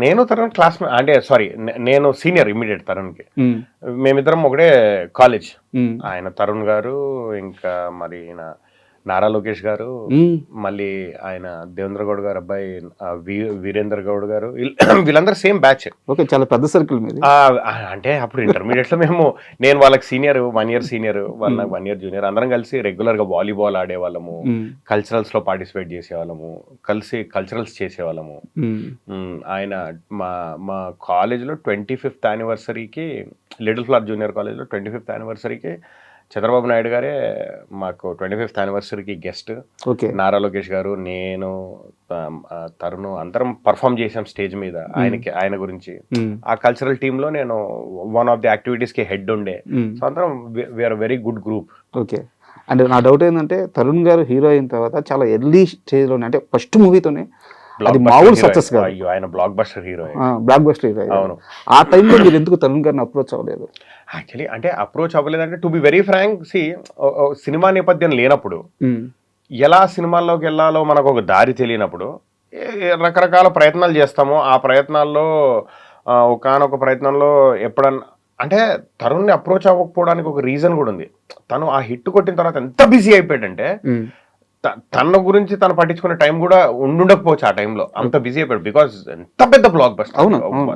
నేను తరుణ్ క్లాస్మేట్ అంటే సారీ నేను సీనియర్ ఇమ్మీడియట్ తరుణ్కి. ఉమ్, మేమిద్దరం ఒకటే కాలేజ్. ఉమ్, ఆయన తరుణ్ గారు, ఇంకా మరి ఈయన నారా లోకేష్ గారు, ఉమ్, మళ్ళీ ఆయన దేవేంద్ర గౌడ్ గారు అబ్బాయి వీరేందర్ గౌడ్ గారు, వీళ్ళందరూ సేమ్ బ్యాచ్. ఓకే, చాలా పెద్ద సర్కిల్ మీది. అంటే అప్పుడు ఇంటర్మీడియట్ లో నేను వాళ్ళకి సీనియర్, 1 year సీనియర్, వాళ్ళు నాకు 1 year జూనియర్. అందరం కలిసి రెగ్యులర్ గా వాలీబాల్ ఆడేవాళ్ళము, ఉమ్, కల్చరల్స్ లో పార్టిసిపేట్ చేసేవాళ్ళము, కలిసి కల్చరల్స్ చేసేవాళ్ళము. ఉమ్, ఆయన మా మా కాలేజ్లో 25th యానివర్సరీకి, లిటిల్ ఫ్లవర్ జూనియర్ కాలేజ్లో 25th యానివర్సరీకి చంద్రబాబు నాయుడు గారే మాకు 25th యానివర్సరీకి గెస్ట్. ఓకే, నారా లోకేష్ గారు, నేను, తరుణ్ అందరం పర్ఫామ్ చేసాం స్టేజ్ మీద ఆయన గురించి. ఉమ్, ఆ కల్చరల్ టీమ్ లో నేను వన్ ఆఫ్ ది యాక్టివిటీస్ కి హెడ్ ఉండే. ఉమ్, సో అందరం we are very good group. Okay. And నా డౌట్ ఏంటంటే తరుణ్ గారు హీరో అయిన తర్వాత చాలా ఎర్లీ స్టేజ్ లోనే, అంటే ఫస్ట్ మూవీతోనే అది మామూలు సక్సెస్ కాదు. అయ్యో, ఆయన block buster hero. Block buster hero. అవును. ఆ టైంలో మీరు ఎందుకు తరుణ్ గారిని అప్రోచ్ అవ్వలేదు? యాక్చువల్లీ అంటే అప్రోచ్ అవ్వలేదంటే, to be very frank, cinema నేపథ్యం లేనప్పుడు, ఉమ్, ఎలా సినిమాల్లోకి వెళ్ళాలో మనకు ఒక దారి తెలియనప్పుడు రకరకాల ప్రయత్నాలు చేస్తాము. ఆ ప్రయత్నాల్లో ఒకానొక ప్రయత్నంలో ఎప్పుడన్నా అంటే తరుణ్ని అప్రోచ్ అవ్వకపోవడానికి ఒక రీజన్ కూడా ఉంది. తను ఆ హిట్ కొట్టిన తర్వాత ఎంత బిజీ అయిపోయాడంటే ఉమ్, తన గురించి తను పట్టించుకునే టైం కూడా ఉండుండకపోవచ్చు. ఆ టైంలో అంత బిజీ అయిపోయాడు. బికాజ్ ఎంత పెద్ద బ్లాక్ బస్టర్. అవును, అవును.